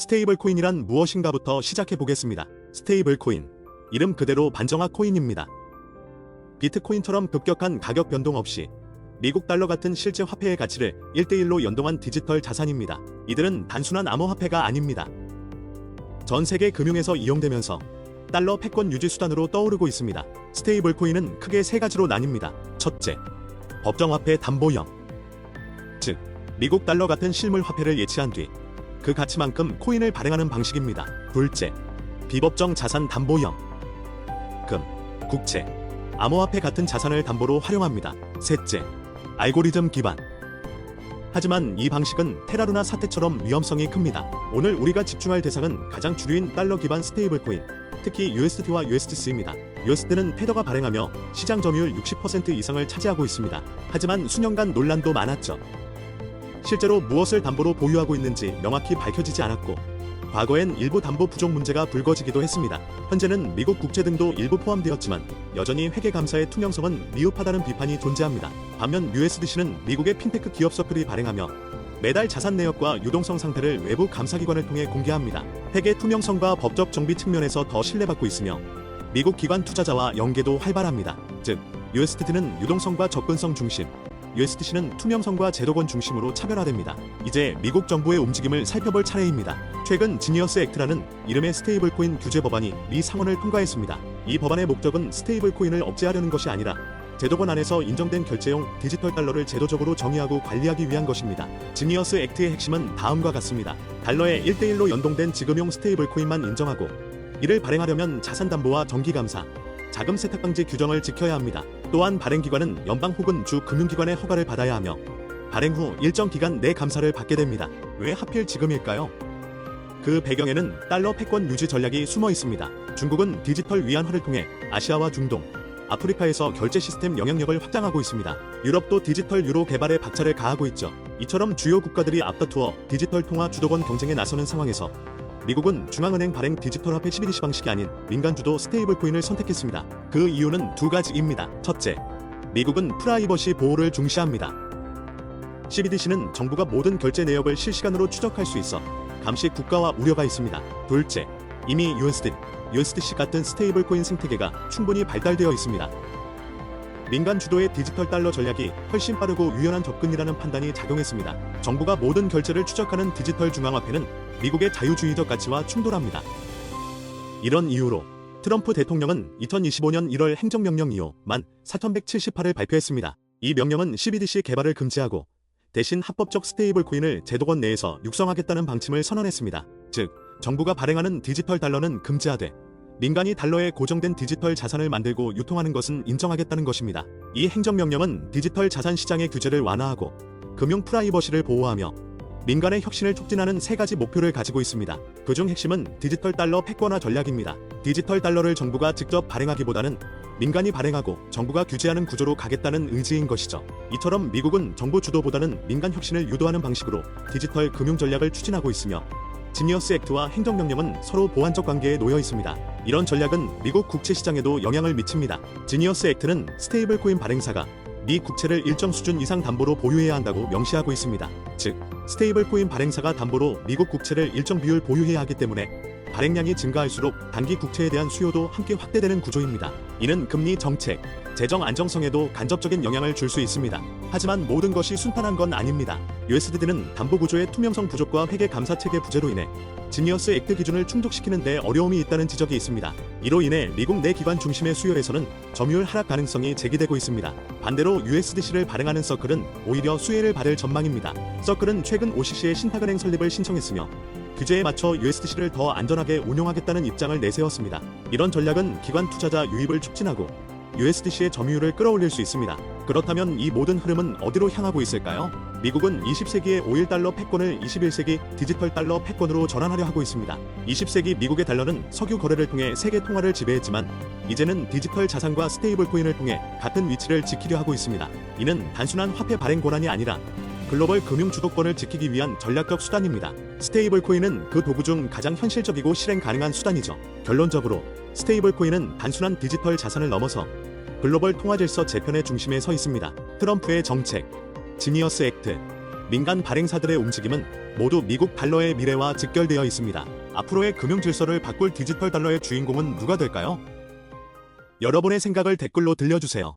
스테이블 코인이란 무엇인가부터 시작해 보겠습니다. 스테이블 코인, 이름 그대로 반정화 코인입니다. 비트코인처럼 급격한 가격 변동 없이 미국 달러 같은 실제 화폐의 가치를 1대1로 연동한 디지털 자산입니다. 이들은 단순한 암호화폐가 아닙니다. 전 세계 금융에서 이용되면서 달러 패권 유지 수단으로 떠오르고 있습니다. 스테이블 코인은 크게 세 가지로 나뉩니다. 첫째, 법정화폐 담보형. 즉, 미국 달러 같은 실물 화폐를 예치한 뒤 그 가치만큼 코인을 발행하는 방식입니다. 둘째, 비법정 자산 담보형. 금, 국채, 암호화폐 같은 자산을 담보로 활용합니다. 셋째, 알고리즘 기반. 하지만 이 방식은 테라루나 사태처럼 위험성이 큽니다. 오늘 우리가 집중할 대상은 가장 주류인 달러 기반 스테이블 코인, 특히 USDT와 USDC입니다. USD는 테더가 발행하며 시장 점유율 60% 이상을 차지하고 있습니다. 하지만 수년간 논란도 많았죠. 실제로 무엇을 담보로 보유하고 있는지 명확히 밝혀지지 않았고, 과거엔 일부 담보 부족 문제가 불거지기도 했습니다. 현재는 미국 국채 등도 일부 포함되었지만 여전히 회계감사의 투명성은 미흡하다는 비판이 존재합니다. 반면 USDC는 미국의 핀테크 기업 서클이 발행하며 매달 자산 내역과 유동성 상태를 외부 감사기관을 통해 공개합니다. 회계 투명성과 법적 정비 측면에서 더 신뢰받고 있으며 미국 기관 투자자와 연계도 활발합니다. 즉, USDT는 유동성과 접근성 중심, USDC는 투명성과 제도권 중심으로 차별화됩니다. 이제 미국 정부의 움직임을 살펴볼 차례입니다. 최근 지니어스 액트라는 이름의 스테이블 코인 규제 법안이 미 상원을 통과했습니다. 이 법안의 목적은 스테이블 코인을 억제하려는 것이 아니라 제도권 안에서 인정된 결제용 디지털 달러를 제도적으로 정의하고 관리하기 위한 것입니다. 지니어스 액트의 핵심은 다음과 같습니다. 달러에 1대1로 연동된 지급용 스테이블 코인만 인정하고, 이를 발행하려면 자산담보와 정기감사, 자금 세탁 방지 규정을 지켜야 합니다. 또한 발행기관은 연방 혹은 주 금융기관의 허가를 받아야 하며 발행 후 일정 기간 내 감사를 받게 됩니다. 왜 하필 지금일까요? 그 배경에는 달러 패권 유지 전략이 숨어 있습니다. 중국은 디지털 위안화를 통해 아시아와 중동, 아프리카에서 결제 시스템 영향력을 확장하고 있습니다. 유럽도 디지털 유로 개발에 박차를 가하고 있죠. 이처럼 주요 국가들이 앞다투어 디지털 통화 주도권 경쟁에 나서는 상황에서 미국은 중앙은행 발행 디지털 화폐 CBDC 방식이 아닌 민간 주도 스테이블 코인을 선택했습니다. 그 이유는 두 가지입니다. 첫째, 미국은 프라이버시 보호를 중시합니다. CBDC는 정부가 모든 결제 내역을 실시간으로 추적할 수 있어 감시 국가와 우려가 있습니다. 둘째, 이미 USDC 같은 스테이블 코인 생태계가 충분히 발달되어 있습니다. 민간 주도의 디지털 달러 전략이 훨씬 빠르고 유연한 접근이라는 판단이 작용했습니다. 정부가 모든 결제를 추적하는 디지털 중앙화폐는 미국의 자유주의적 가치와 충돌합니다. 이런 이유로 트럼프 대통령은 2025년 1월 행정명령 2호 14,178을 발표했습니다. 이 명령은 CBDC 개발을 금지하고 대신 합법적 스테이블 코인을 제도권 내에서 육성하겠다는 방침을 선언했습니다. 즉, 정부가 발행하는 디지털 달러는 금지하되 민간이 달러에 고정된 디지털 자산을 만들고 유통하는 것은 인정하겠다는 것입니다. 이 행정명령은 디지털 자산 시장의 규제를 완화하고 금융 프라이버시를 보호하며 민간의 혁신을 촉진하는 세 가지 목표를 가지고 있습니다. 그중 핵심은 디지털 달러 패권화 전략입니다. 디지털 달러를 정부가 직접 발행하기보다는 민간이 발행하고 정부가 규제하는 구조로 가겠다는 의지인 것이죠. 이처럼 미국은 정부 주도보다는 민간 혁신을 유도하는 방식으로 디지털 금융 전략을 추진하고 있으며, 지니어스 액트와 행정명령은 서로 보완적 관계에 놓여 있습니다. 이런 전략은 미국 국채 시장에도 영향을 미칩니다. 지니어스 액트는 스테이블 코인 발행사가 미 국채를 일정 수준 이상 담보로 보유해야 한다고 명시하고 있습니다. 즉, 스테이블 코인 발행사가 담보로 미국 국채를 일정 비율 보유해야 하기 때문에 발행량이 증가할수록 단기 국채에 대한 수요도 함께 확대되는 구조입니다. 이는 금리 정책, 재정 안정성에도 간접적인 영향을 줄 수 있습니다. 하지만 모든 것이 순탄한 건 아닙니다. USDT는 담보 구조의 투명성 부족과 회계 감사 체계 부재로 인해 지니어스 액트 기준을 충족시키는 데 어려움이 있다는 지적이 있습니다. 이로 인해 미국 내 기관 중심의 수요에서는 점유율 하락 가능성이 제기되고 있습니다. 반대로 USDC를 발행하는 서클은 오히려 수혜를 받을 전망입니다. 서클은 최근 OCC의 신탁은행 설립을 신청했으며 규제에 맞춰 USDC를 더 안전하게 운용하겠다는 입장을 내세웠습니다. 이런 전략은 기관 투자자 유입을 촉진하고 USDC의 점유율을 끌어올릴 수 있습니다. 그렇다면 이 모든 흐름은 어디로 향하고 있을까요? 미국은 20세기의 5일 달러 패권을 21세기 디지털 달러 패권으로 전환하려 하고 있습니다. 20세기 미국의 달러는 석유 거래를 통해 세계 통화를 지배했지만 이제는 디지털 자산과 스테이블 코인을 통해 같은 위치를 지키려 하고 있습니다. 이는 단순한 화폐 발행 권한이 아니라 글로벌 금융 주도권을 지키기 위한 전략적 수단입니다. 스테이블 코인은 그 도구 중 가장 현실적이고 실행 가능한 수단이죠. 결론적으로 스테이블 코인은 단순한 디지털 자산을 넘어서 글로벌 통화 질서 재편의 중심에 서 있습니다. 트럼프의 정책, 지니어스 액트, 민간 발행사들의 움직임은 모두 미국 달러의 미래와 직결되어 있습니다. 앞으로의 금융 질서를 바꿀 디지털 달러의 주인공은 누가 될까요? 여러분의 생각을 댓글로 들려주세요.